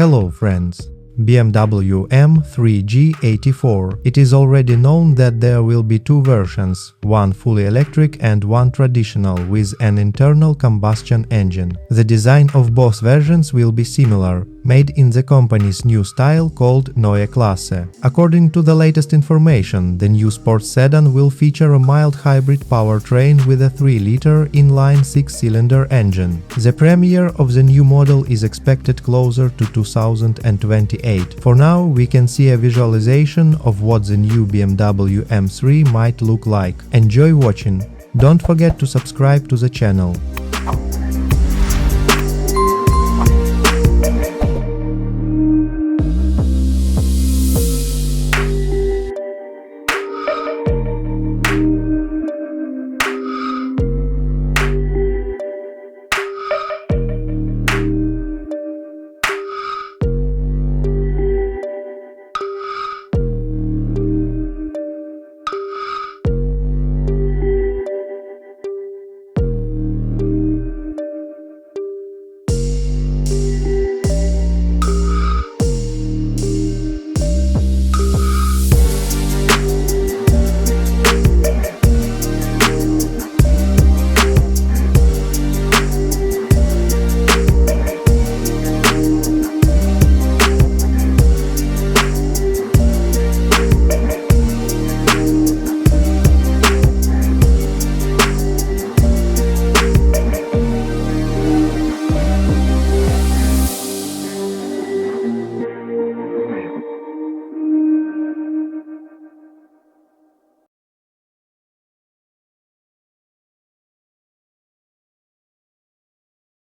Hello friends! BMW M3 G84. It is already known that there will be two versions, one fully electric and one traditional with an internal combustion engine. The design of both versions will be similar, made in the company's new style called Neue Klasse. According to the latest information, the new sports sedan will feature a mild hybrid powertrain with a 3-liter inline 6-cylinder engine. The premiere of the new model is expected closer to 2028. For now, we can see a visualization of what the new BMW M3 might look like. Enjoy watching! Don't forget to subscribe to the channel.